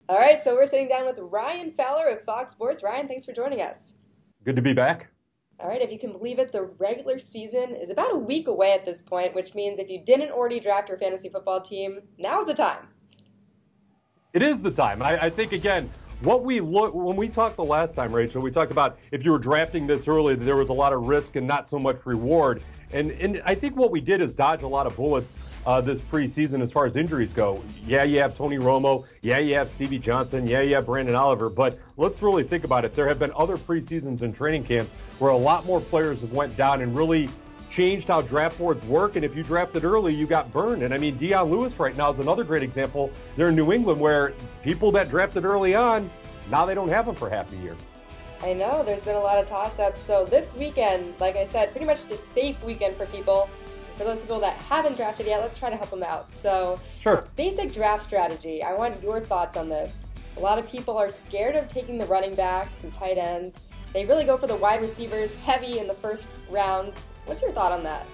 All right, so we're sitting down with Ryan Fowler of Fox Sports. Ryan, thanks for joining us. Good to be back. All right, if you can believe it, the regular season is about a week away at this point, which means if you didn't already draft your fantasy football team, now's the time. It is the time. I think, again, when we talked the last time, Rachel, we talked about if you were drafting this early, there was a lot of risk and not so much reward. And I think what we did is dodge a lot of bullets this preseason as far as injuries go. Yeah, you have Tony Romo. Yeah, you have Stevie Johnson. Yeah, you have Brandon Oliver. But let's really think about it. There have been other preseasons and training camps where a lot more players have went down and really changed how draft boards work. And if you drafted early, you got burned. And I mean, Deion Lewis right now is another great example there in New England where people that drafted early on, now they don't have them for half a year. I know, there's been a lot of toss-ups. So this weekend, like I said, pretty much just a safe weekend for people. For those people that haven't drafted yet, let's try to help them out. So, sure. Basic draft strategy. I want your thoughts on this. A lot of people are scared of taking the running backs and tight ends. They really go for the wide receivers heavy in the first rounds. What's your thought on that?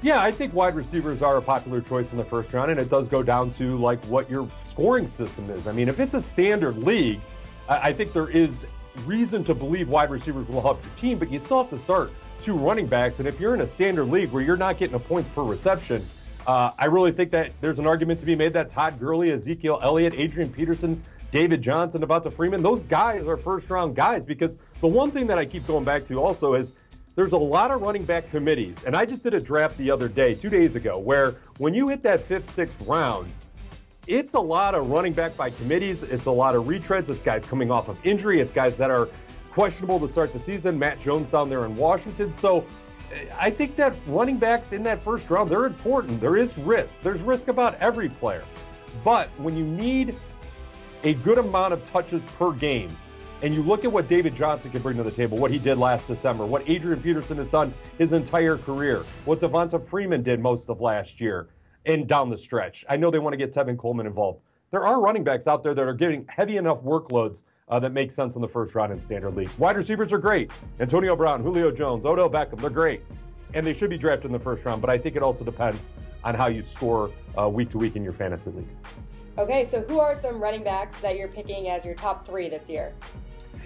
Yeah, I think wide receivers are a popular choice in the first round, and it does go down to like what your scoring system is. I mean, if it's a standard league, I think there is reason to believe wide receivers will help your team, but you still have to start two running backs. And if you're in a standard league where you're not getting a points per reception, I really think that there's an argument to be made that Todd Gurley, Ezekiel Elliott, Adrian Peterson, David Johnson, Devonta Freeman, those guys are first-round guys. Because the one thing that I keep going back to also is there's a lot of running back committees. And I just did a draft the other day, 2 days ago, where when you hit that fifth, sixth round, it's a lot of running back by committees. It's a lot of retreads. It's guys coming off of injury. It's guys that are questionable to start the season. Matt Jones down there in Washington. So I think that running backs in that first round, they're important. There is risk. There's risk about every player. But when you need a good amount of touches per game, and you look at what David Johnson can bring to the table, what he did last December, what Adrian Peterson has done his entire career, what Devonta Freeman did most of last year and down the stretch. I know they want to get Tevin Coleman involved. There are running backs out there that are getting heavy enough workloads that make sense in the first round in standard leagues. Wide receivers are great. Antonio Brown, Julio Jones, Odell Beckham, they're great. And they should be drafted in the first round, but I think it also depends on how you score week to week in your fantasy league. Okay, so who are some running backs that you're picking as your top three this year?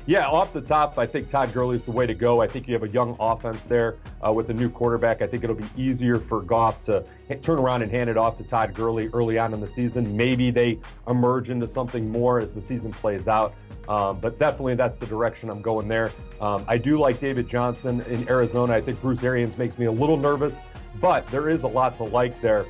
Yeah, off the top, I think Todd Gurley is the way to go. I think you have a young offense there with a new quarterback. I think it'll be easier for Goff to turn around and hand it off to Todd Gurley early on in the season. Maybe they emerge into something more as the season plays out. But definitely that's the direction I'm going there. I do like David Johnson in Arizona. I think Bruce Arians makes me a little nervous, but there is a lot to like there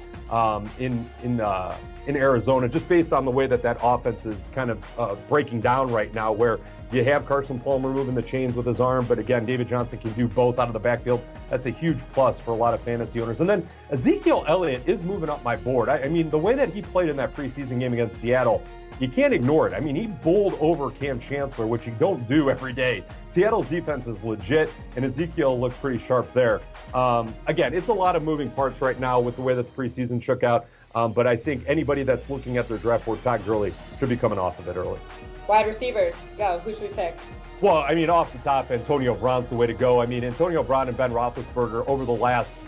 in Arizona, just based on the way that offense is kind of breaking down right now, where you have Carson Palmer moving the chains with his arm, but again, David Johnson can do both out of the backfield. That's a huge plus for a lot of fantasy owners. And then Ezekiel Elliott is moving up my board. I mean, the way that he played in that preseason game against Seattle, you can't ignore it. I mean, he bowled over Cam Chancellor, which you don't do every day. Seattle's defense is legit, and Ezekiel looked pretty sharp there. Again, it's a lot of moving parts right now with the way that the preseason shook out. But I think anybody that's looking at their draft board, Todd Gurley, should be coming off of it early. Wide receivers, go. Who should we pick? Well, I mean, off the top, Antonio Brown's the way to go. I mean, Antonio Brown and Ben Roethlisberger over the last,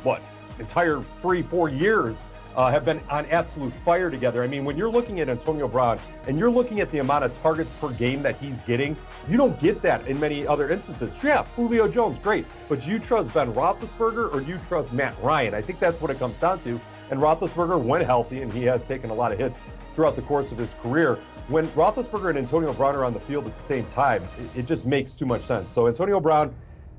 entire 3-4 years have been on absolute fire together. I mean, when you're looking at Antonio Brown and you're looking at the amount of targets per game that he's getting, you don't get that in many other instances. Yeah, Julio Jones, great. But do you trust Ben Roethlisberger or do you trust Matt Ryan? I think that's what it comes down to. And Roethlisberger, when healthy, and he has taken a lot of hits throughout the course of his career, when Roethlisberger and Antonio Brown are on the field at the same time, it just makes too much sense. So Antonio Brown,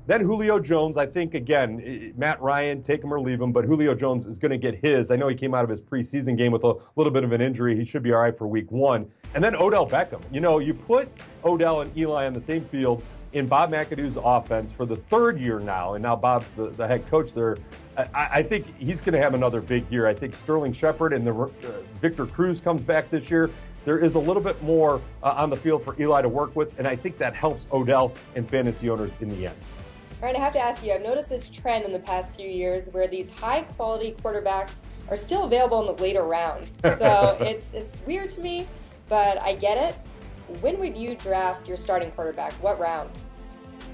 then Julio Jones, I think, again, Matt Ryan, take him or leave him, but Julio Jones is going to get his. I know he came out of his preseason game with a little bit of an injury. He should be all right for week one. And then Odell Beckham. You know, you put Odell and Eli on the same field in Bob McAdoo's offense for the third year now, and now Bob's the head coach there. I think he's going to have another big year. I think Sterling Shepard and Victor Cruz comes back this year. There is a little bit more on the field for Eli to work with, and I think that helps Odell and fantasy owners in the end. All right, I have to ask you, I've noticed this trend in the past few years where these high-quality quarterbacks are still available in the later rounds. So it's weird to me, but I get it. When would you draft your starting quarterback? What round?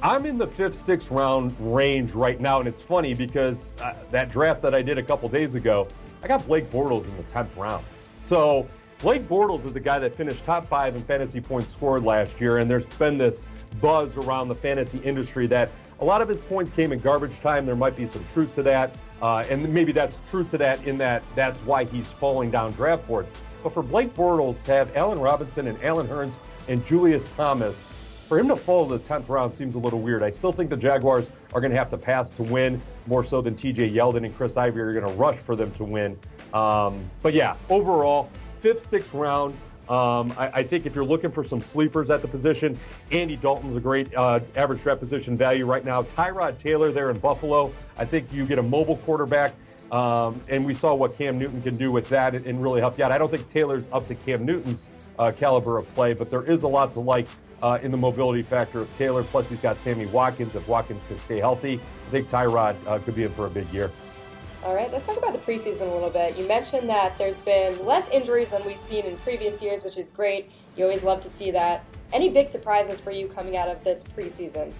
I'm in the 5th, 6th round range right now, and it's funny because that draft that I did a couple days ago, I got Blake Bortles in the 10th round. So Blake Bortles is the guy that finished top 5 in fantasy points scored last year, and there's been this buzz around the fantasy industry that a lot of his points came in garbage time. There might be some truth to that, and maybe that's truth to that in that that's why he's falling down draft boards. But for Blake Bortles to have Allen Robinson and Allen Hurns and Julius Thomas, for him to fall to the 10th round seems a little weird. I still think the Jaguars are going to have to pass to win, more so than TJ Yeldon and Chris Ivory are going to rush for them to win. But yeah, overall, 5th, 6th round. I think if you're looking for some sleepers at the position, Andy Dalton's a great average draft position value right now. Tyrod Taylor there in Buffalo. I think you get a mobile quarterback, and we saw what Cam Newton can do with that and really help you out. I don't think Taylor's up to Cam Newton's caliber of play, but there is a lot to like in the mobility factor of Taylor. Plus, he's got Sammy Watkins. If Watkins can stay healthy, I think Tyrod could be in for a big year. All right, let's talk about the preseason a little bit. You mentioned that there's been less injuries than we've seen in previous years, which is great. You always love to see that. Any big surprises for you coming out of this preseason?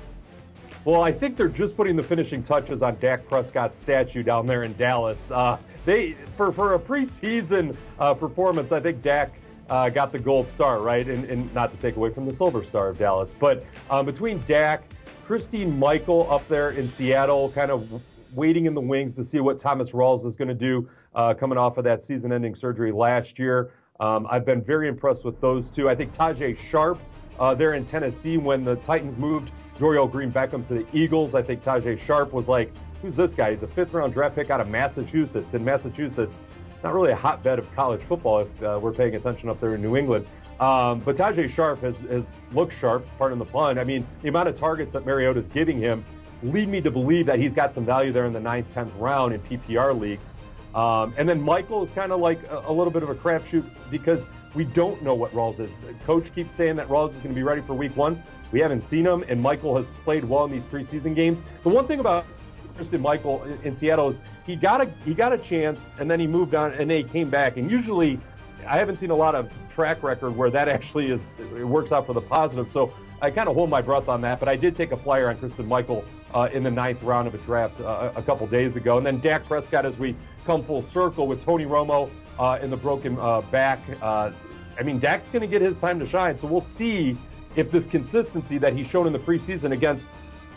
Well, I think they're just putting the finishing touches on Dak Prescott's statue down there in Dallas. For a preseason performance, I think Dak got the gold star, right? And not to take away from the silver star of Dallas. But between Dak, Christine Michael up there in Seattle, kind of waiting in the wings to see what Thomas Rawls is going to do coming off of that season-ending surgery last year. I've been very impressed with those two. I think Tajay Sharp there in Tennessee when the Titans moved Dorial Green-Beckham to the Eagles. I think Tajay Sharp was like, who's this guy? He's a 5th-round draft pick out of Massachusetts. And Massachusetts, not really a hotbed of college football if we're paying attention up there in New England. But Tajay Sharp has looked sharp, pardon the pun. I mean, the amount of targets that Mariota's giving him lead me to believe that he's got some value there in the 9th, 10th round in PPR leagues. And then Michael is kind of like a little bit of a crapshoot because we don't know what Rawls is. Coach keeps saying that Rawls is going to be ready for week 1. We haven't seen him, and Michael has played well in these preseason games. The one thing about Christian Michael in Seattle is he got a chance, and then he moved on, and then he came back. And usually, I haven't seen a lot of track record where that actually it works out for the positive. So I kind of hold my breath on that, but I did take a flyer on Christian Michael in the 9th round of a draft a couple days ago. And then Dak Prescott, as we come full circle with Tony Romo in the broken back. I mean, Dak's going to get his time to shine, so we'll see if this consistency that he's shown in the preseason against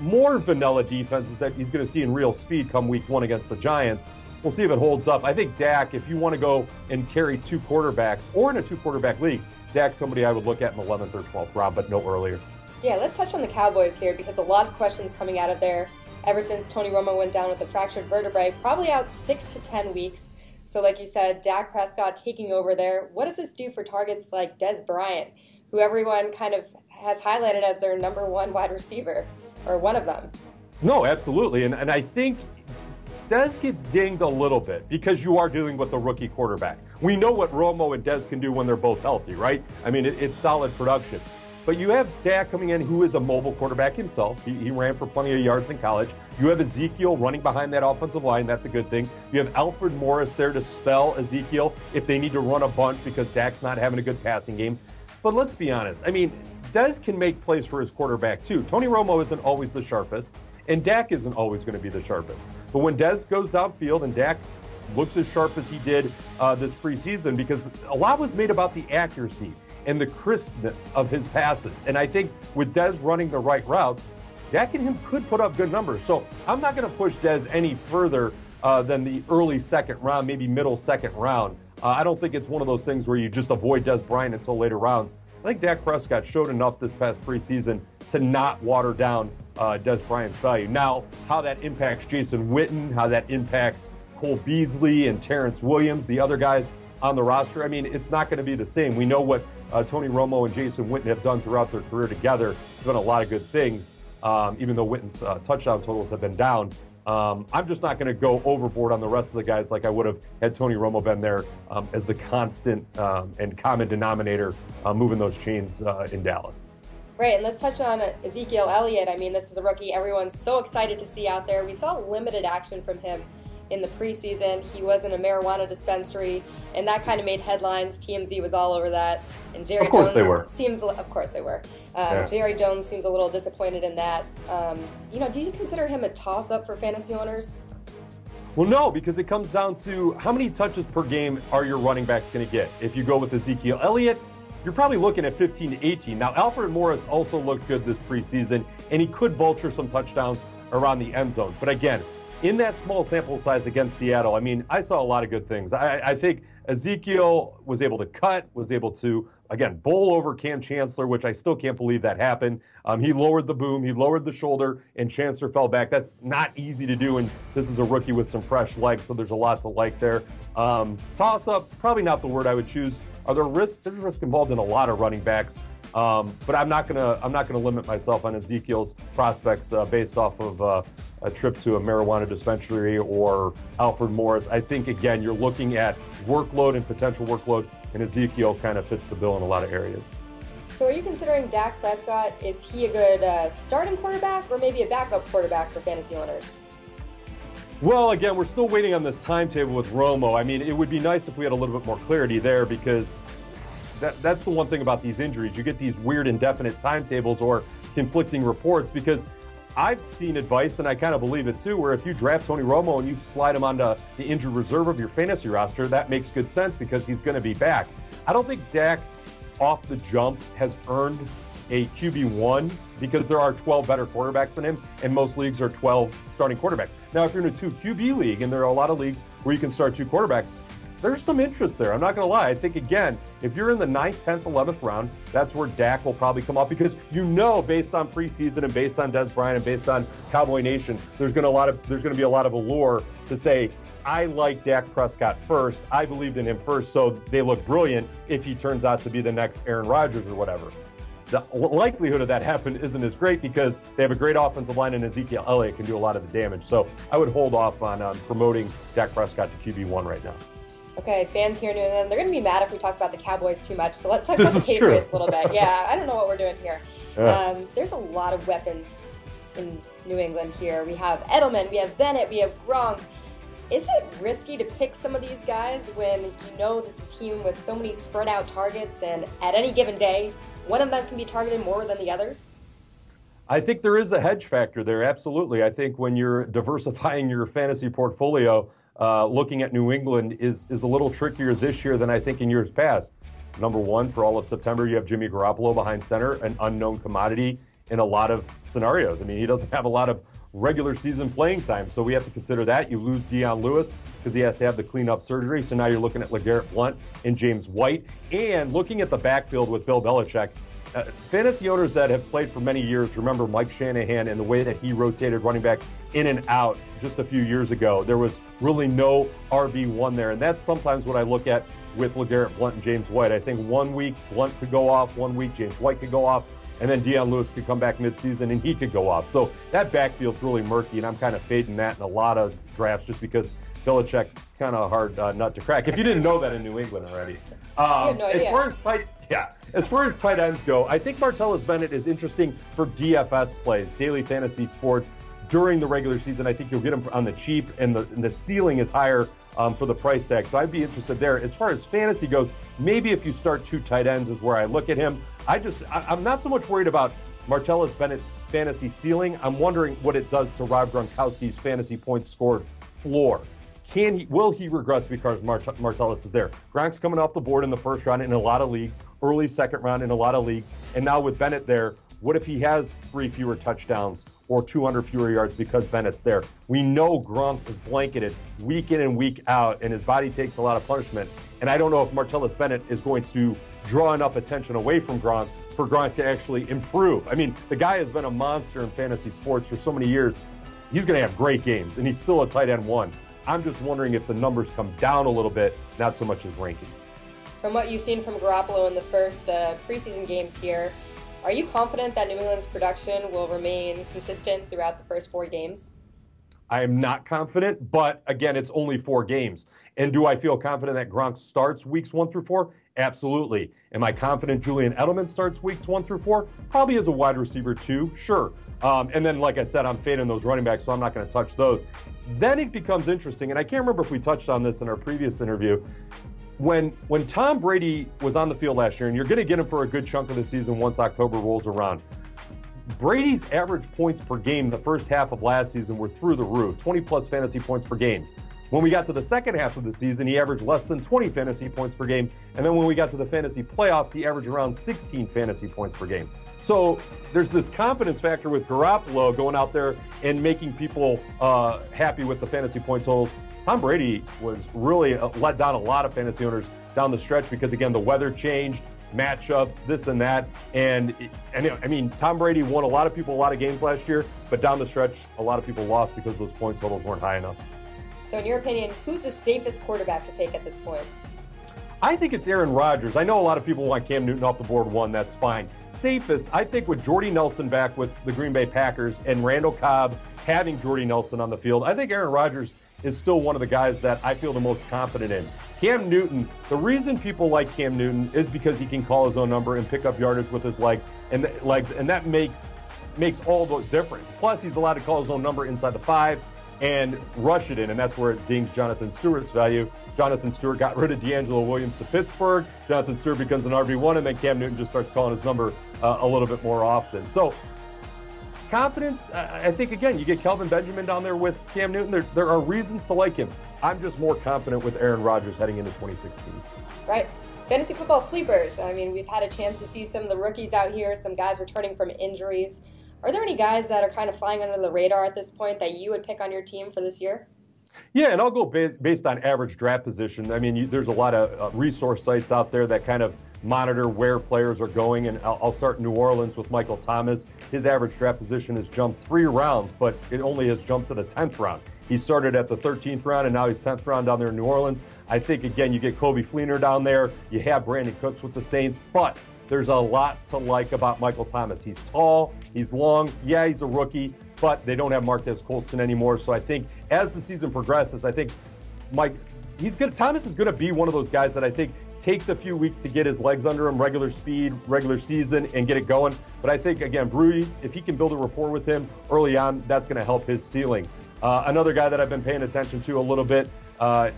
more vanilla defenses that he's going to see in real speed come week 1 against the Giants. We'll see if it holds up. I think Dak, if you want to go and carry 2 quarterbacks or in a 2-quarterback league, Dak's somebody I would look at in the 11th or 12th round, but no earlier. Yeah, let's touch on the Cowboys here because a lot of questions coming out of there ever since Tony Romo went down with a fractured vertebrae, probably out 6 to 10 weeks. So like you said, Dak Prescott taking over there. What does this do for targets like Dez Bryant, who everyone kind of has highlighted as their #1 wide receiver, or one of them? No, absolutely. And I think Dez gets dinged a little bit because you are dealing with a rookie quarterback. We know what Romo and Dez can do when they're both healthy, right? I mean, it's solid production. But you have Dak coming in, who is a mobile quarterback himself. He ran for plenty of yards in college. You have Ezekiel running behind that offensive line. That's a good thing. You have Alfred Morris there to spell Ezekiel if they need to run a bunch because Dak's not having a good passing game. But let's be honest. I mean, Dez can make plays for his quarterback too. Tony Romo isn't always the sharpest, and Dak isn't always going to be the sharpest. But when Dez goes downfield and Dak looks as sharp as he did this preseason, because a lot was made about the accuracy and the crispness of his passes. And I think with Dez running the right routes, Dak and him could put up good numbers. So I'm not going to push Dez any further than the early 2nd round, maybe middle 2nd round. I don't think it's one of those things where you just avoid Dez Bryant until later rounds. I think Dak Prescott showed enough this past preseason to not water down Dez Bryant's value. Now, how that impacts Jason Witten, how that impacts Cole Beasley and Terrence Williams, the other guys on the roster, I mean, it's not going to be the same. We know what Tony Romo and Jason Witten have done throughout their career together. They've done a lot of good things, even though Witten's touchdown totals have been down. I'm just not going to go overboard on the rest of the guys like I would have had Tony Romo been there as the constant and common denominator moving those chains in Dallas. Right, and let's touch on Ezekiel Elliott. I mean, this is a rookie everyone's so excited to see out there. We saw limited action from him in the preseason. He was in a marijuana dispensary, and that kind of made headlines. TMZ was all over that. And Jerry of course Jones they were. Of course they were. Yeah. Jerry Jones seems a little disappointed in that. Do you consider him a toss-up for fantasy owners? Well, no, because it comes down to how many touches per game are your running backs going to get. If you go with Ezekiel Elliott, you're probably looking at 15 to 18. Now, Alfred Morris also looked good this preseason, and he could vulture some touchdowns around the end zones. But again, in that small sample size against Seattle, I mean, I saw a lot of good things. I think Ezekiel was able to cut, was able to, again, bowl over Cam Chancellor, which I still can't believe that happened. He lowered the boom, he lowered the shoulder, and Chancellor fell back. That's not easy to do, and this is a rookie with some fresh legs, so there's a lot to like there. Toss-up, probably not the word I would choose. Are there risks? There's risk involved in a lot of running backs, but I'm not gonna limit myself on Ezekiel's prospects based off of a trip to a marijuana dispensary or Alfred Morris. I think again you're looking at workload and potential workload, and Ezekiel kind of fits the bill in a lot of areas. So are you considering Dak Prescott? Is he a good starting quarterback or maybe a backup quarterback for fantasy owners? Well, again, we're still waiting on this timetable with Romo. I mean, it would be nice if we had a little bit more clarity there, because that's the one thing about these injuries. You get these weird indefinite timetables or conflicting reports, because I've seen advice, and I kind of believe it too, where if you draft Tony Romo and you slide him onto the injured reserve of your fantasy roster, that makes good sense because he's going to be back. I don't think Dak off the jump has earned a QB1 because there are 12 better quarterbacks than him, and most leagues are 12 starting quarterbacks. Now, if you're in a 2 QB league, and there are a lot of leagues where you can start 2 quarterbacks, there's some interest there. I'm not going to lie. I think, again, if you're in the 9th, 10th, 11th round, that's where Dak will probably come up, because you know, based on preseason and based on Des Bryant and based on Cowboy Nation, there's going to be a lot of allure to say, I like Dak Prescott first. I believed in him first, so they look brilliant if he turns out to be the next Aaron Rodgers or whatever. The likelihood of that happening isn't as great because they have a great offensive line, and Ezekiel Elliott can do a lot of the damage. So I would hold off on promoting Dak Prescott to QB1 right now. Okay, fans here in New England, they're going to be mad if we talk about the Cowboys too much, so let's talk about the Patriots a little bit. Yeah, I don't know what we're doing here. There's a lot of weapons in New England here. We have Edelman, we have Bennett, we have Gronk. Is it risky to pick some of these guys when you know this is a team with so many spread out targets, and at any given day, one of them can be targeted more than the others? I think there is a hedge factor there, absolutely. I think when you're diversifying your fantasy portfolio, looking at New England is a little trickier this year than I think in years past. Number one, for all of September, you have Jimmy Garoppolo behind center, an unknown commodity in a lot of scenarios. I mean, he doesn't have a lot of regular season playing time, so we have to consider that. You lose Deion Lewis because he has to have the cleanup surgery, so now you're looking at LeGarrette Blount and James White. And looking at the backfield with Bill Belichick, fantasy owners that have played for many years remember Mike Shanahan and the way that he rotated running backs in and out just a few years ago. There was really no RB1 there, and that's sometimes what I look at with LeGarrette Blount and James White. I think 1 week Blount could go off, 1 week James White could go off, and then Deion Lewis could come back midseason and he could go off. So that backfield's really murky, and I'm kind of fading that in a lot of drafts just because Belichick's kind of a hard nut to crack. If you didn't know that in New England already. No idea. As far as tight ends go, I think Martellus Bennett is interesting for DFS plays, daily fantasy sports, during the regular season. I think you'll get him on the cheap, and the ceiling is higher for the price tag. So I'd be interested there. As far as fantasy goes, maybe if you start 2 tight ends is where I look at him. I'm not so much worried about Martellus Bennett's fantasy ceiling. I'm wondering what it does to Rob Gronkowski's fantasy points scored floor. Will he regress because Martellus is there? Gronk's coming off the board in the first round in a lot of leagues, early second round in a lot of leagues, and now with Bennett there, what if he has 3 fewer touchdowns or 200 fewer yards because Bennett's there? We know Gronk is blanketed week in and week out, and his body takes a lot of punishment, and I don't know if Martellus Bennett is going to draw enough attention away from Gronk for Gronk to actually improve. I mean, the guy has been a monster in fantasy sports for so many years. He's going to have great games, and he's still a tight end 1. I'm just wondering if the numbers come down a little bit, not so much as ranking. From what you've seen from Garoppolo in the first preseason games here, are you confident that New England's production will remain consistent throughout the first 4 games? I am not confident, but again, it's only 4 games. And do I feel confident that Gronk starts weeks 1 through 4? Absolutely. Am I confident Julian Edelman starts weeks 1 through 4? Probably as a wide receiver 2, sure. And then, like I said, I'm fading those running backs, so I'm not going to touch those. Then it becomes interesting, and I can't remember if we touched on this in our previous interview. When Tom Brady was on the field last year, and you're going to get him for a good chunk of the season once October rolls around, Brady's average points per game the first half of last season were through the roof, 20-plus fantasy points per game. When we got to the second half of the season, he averaged less than 20 fantasy points per game. And then when we got to the fantasy playoffs, he averaged around 16 fantasy points per game. So there's this confidence factor with Garoppolo going out there and making people happy with the fantasy point totals. Tom Brady was really let down a lot of fantasy owners down the stretch because, again, the weather changed, matchups, this and that. And I mean, Tom Brady won a lot of people a lot of games last year, but down the stretch, a lot of people lost because those point totals weren't high enough. So in your opinion, who's the safest quarterback to take at this point? I think it's Aaron Rodgers. I know a lot of people want Cam Newton off the board one. That's fine. Safest, I think, with Jordy Nelson back with the Green Bay Packers and Randall Cobb having Jordy Nelson on the field, I think Aaron Rodgers is still one of the guys that I feel the most confident in. Cam Newton, the reason people like Cam Newton is because he can call his own number and pick up yardage with his legs, and that makes all the difference. Plus, he's allowed to call his own number inside the 5 and rush it in, and that's where it dings Jonathan Stewart's value. Jonathan Stewart got rid of D'Angelo Williams to Pittsburgh. Jonathan Stewart becomes an RB1, and then Cam Newton just starts calling his number a little bit more often. So confidence, I think, again, you get Kelvin Benjamin down there with Cam Newton. There are reasons to like him. I'm just more confident with Aaron Rodgers heading into 2016. Right. Fantasy football sleepers. I mean, we've had a chance to see some of the rookies out here, some guys returning from injuries. Are there any guys that are kind of flying under the radar at this point that you would pick on your team for this year? Yeah, and I'll go based on average draft position. I mean, there's a lot of resource sites out there that kind of monitor where players are going, and I'll start in New Orleans with Michael Thomas. His average draft position has jumped 3 rounds, but it only has jumped to the 10th round. He started at the 13th round, and now he's 10th round down there in New Orleans. I think, again, you get Kobe Fleener down there. You have Brandon Cooks with the Saints, but there's a lot to like about Michael Thomas. He's tall, he's long, yeah, he's a rookie, but they don't have Marquez Colston anymore. So I think as the season progresses, I think Thomas is gonna be one of those guys that I think takes a few weeks to get his legs under him, regular speed, regular season, and get it going. But I think, again, Breeze, if he can build a rapport with him early on, that's gonna help his ceiling. Another guy that I've been paying attention to a little bit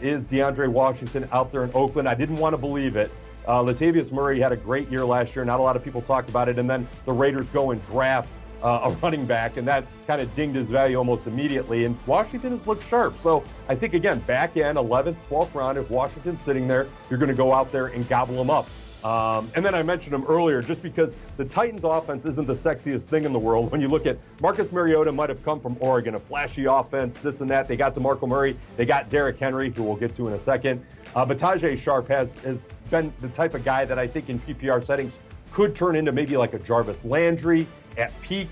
is DeAndre Washington out there in Oakland. I didn't want to believe it. Latavius Murray had a great year last year. Not a lot of people talked about it. And then the Raiders go and draft a running back, and that kind of dinged his value almost immediately. And Washington has looked sharp. So I think, again, back end, 11th, 12th round, if Washington's sitting there, you're going to go out there and gobble them up. And then I mentioned him earlier just because the Titans offense isn't the sexiest thing in the world. When you look at Marcus Mariota, might have come from Oregon, a flashy offense, this and that. They got DeMarco Murray. They got Derrick Henry, who we'll get to in a second. But Tajay Sharp has been the type of guy that I think in PPR settings could turn into maybe like a Jarvis Landry at peak.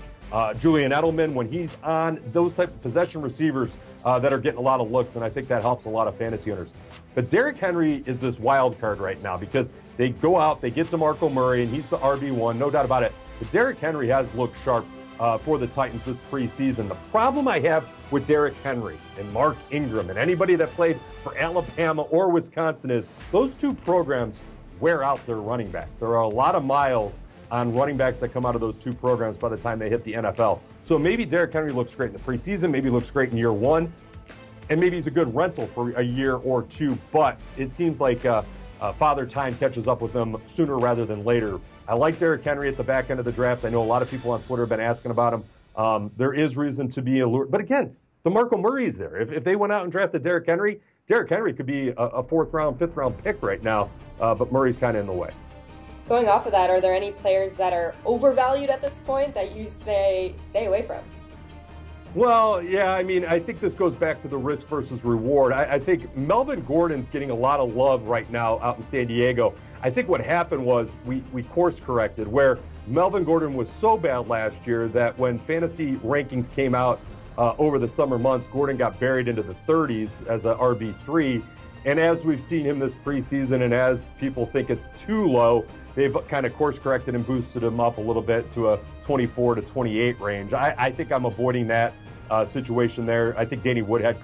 Julian Edelman, when he's on, those type of possession receivers that are getting a lot of looks, and I think that helps a lot of fantasy owners. But Derrick Henry is this wild card right now because they go out, they get DeMarco Murray, and he's the RB1, no doubt about it. But Derrick Henry has looked sharp for the Titans this preseason. The problem I have with Derrick Henry and Mark Ingram and anybody that played for Alabama or Wisconsin is those two programs wear out their running backs. There are a lot of miles on running backs that come out of those two programs by the time they hit the NFL. So maybe Derrick Henry looks great in the preseason, maybe looks great in year one, and maybe he's a good rental for a year or two, but it seems like Father Time catches up with them sooner rather than later. I like Derrick Henry at the back end of the draft. I know a lot of people on Twitter have been asking about him. There is reason to be allured. But again, DeMarco Murray's there. If they went out and drafted Derrick Henry could be a 4th round, 5th round pick right now, but Murray's kind of in the way. Going off of that, are there any players that are overvalued at this point that you stay away from? Well, yeah, I mean, I think this goes back to the risk versus reward. I think Melvin Gordon's getting a lot of love right now out in San Diego. I think what happened was we course corrected, where Melvin Gordon was so bad last year that when fantasy rankings came out over the summer months, Gordon got buried into the 30s as a RB3. And as we've seen him this preseason, and as people think it's too low, they've kind of course corrected and boosted him up a little bit to a 24 to 28 range. I think I'm avoiding that situation there. I think Danny Woodhead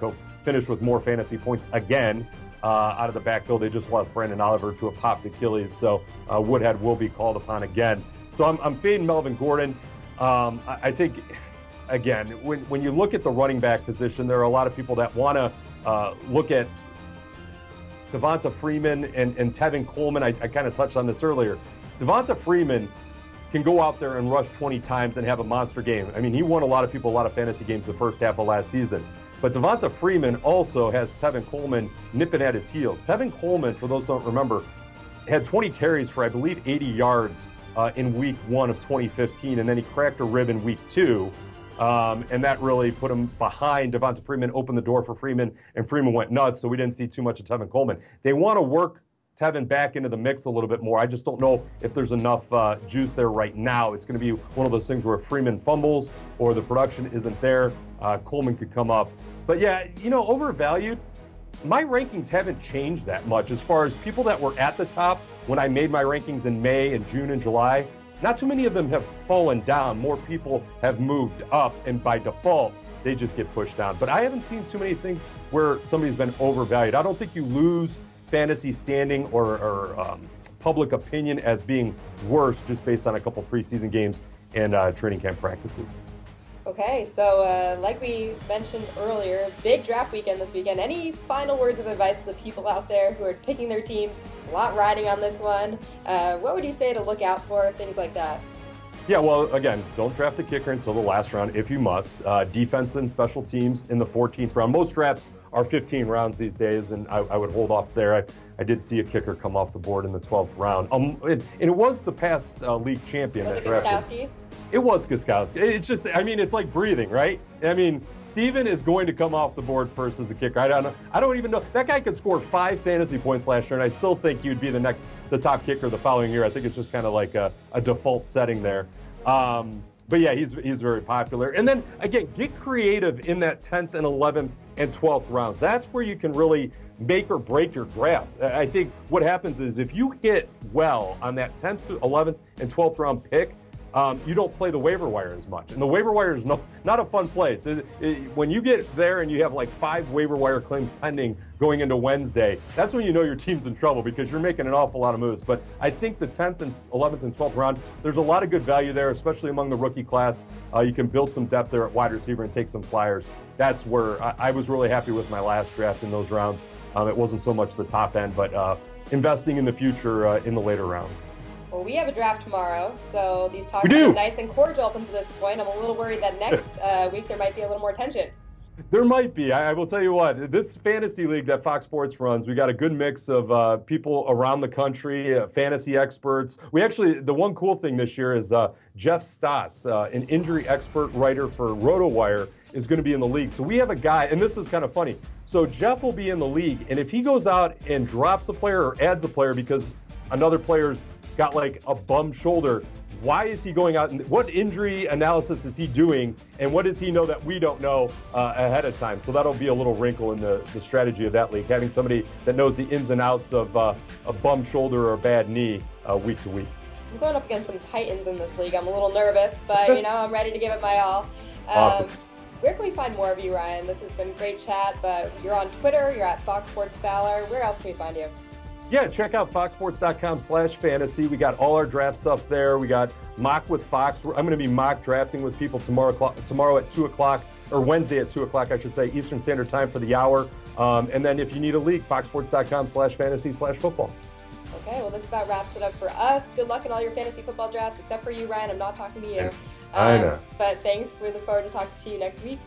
finished with more fantasy points again out of the backfield. They just lost Brandon Oliver to a popped Achilles, so Woodhead will be called upon again. So I'm fading Melvin Gordon. I think, again, when you look at the running back position, there are a lot of people that want to look at Devonta Freeman and Tevin Coleman. I kind of touched on this earlier. Devonta Freeman can go out there and rush 20 times and have a monster game. I mean, he won a lot of people a lot of fantasy games the first half of last season. But Devonta Freeman also has Tevin Coleman nipping at his heels. Tevin Coleman, for those who don't remember, had 20 carries for, I believe, 80 yards in week 1 of 2015, and then he cracked a rib in week 2. And that really put him behind. Devonta Freeman opened the door for Freeman, and Freeman went nuts, so we didn't see too much of Tevin Coleman. They want to work Tevin back into the mix a little bit more. I just don't know if there's enough juice there right now. It's going to be one of those things where Freeman fumbles or the production isn't there, Coleman could come up. But yeah, overvalued. My rankings haven't changed that much as far as people that were at the top when I made my rankings in May and June and July. Not too many of them have fallen down. More people have moved up, and by default, they just get pushed down. But I haven't seen too many things where somebody's been overvalued. I don't think you lose fantasy standing or public opinion as being worse just based on a couple preseason games and training camp practices. Okay, so like we mentioned earlier, big draft weekend this weekend. Any final words of advice to the people out there who are picking their teams? A lot riding on this one. What would you say to look out for, things like that? Yeah, well, again, don't draft the kicker until the last round if you must. Defense and special teams in the 14th round. Most drafts are 15 rounds these days, and I would hold off there. I did see a kicker come off the board in the 12th round. And it was the past league champion. Was it Gostkowski? It was Gostkowski. It's just, it's like breathing, right? Steven is going to come off the board first as a kicker. I don't even know. That guy could score 5 fantasy points last year, and I still think he would be the top kicker the following year. I think it's just kind of like a default setting there. But yeah, he's very popular. And then, again, get creative in that 10th and 11th and 12th rounds. That's where you can really make or break your draft. I think what happens is if you hit well on that 10th, 11th, and 12th round pick, you don't play the waiver wire as much. And the waiver wire is not a fun place. When you get there and you have like 5 waiver wire claims pending going into Wednesday, that's when you know your team's in trouble because you're making an awful lot of moves. But I think the 10th and 11th and 12th round, there's a lot of good value there, especially among the rookie class. You can build some depth there at wide receiver and take some flyers. That's where I was really happy with my last draft in those rounds. It wasn't so much the top end, but investing in the future in the later rounds. Well, we have a draft tomorrow, so these talks have been nice and cordial up until this point. I'm a little worried that next week there might be a little more tension. There might be. I will tell you what, this fantasy league that Fox Sports runs, we got a good mix of people around the country, fantasy experts. The one cool thing this year is Jeff Stotts, an injury expert writer for RotoWire, is going to be in the league. So we have a guy, and this is kind of funny. So Jeff will be in the league, and if he goes out and drops a player or adds a player because another player's got like a bum shoulder, why is he going out and what injury analysis is he doing, and what does he know that we don't know ahead of time? So that'll be a little wrinkle in the strategy of that league, having somebody that knows the ins and outs of a bum shoulder or a bad knee week to week. I'm going up against some Titans in this league. I'm a little nervous, but I'm ready to give it my all. Awesome. Where can we find more of you, Ryan? This has been great chat, but you're on Twitter, you're at Fox Sports Fowler. Where else can we find you? Yeah, check out foxsports.com/fantasy. We got all our draft stuff there. We got Mock with Fox. I'm going to be mock drafting with people tomorrow at 2 o'clock, or Wednesday at 2 o'clock, I should say, Eastern Standard Time for the hour. And then if you need a league, foxsports.com/fantasy/football. Okay, well, this about wraps it up for us. Good luck in all your fantasy football drafts, except for you, Ryan. I'm not talking to you. I know. But thanks. We look forward to talking to you next week.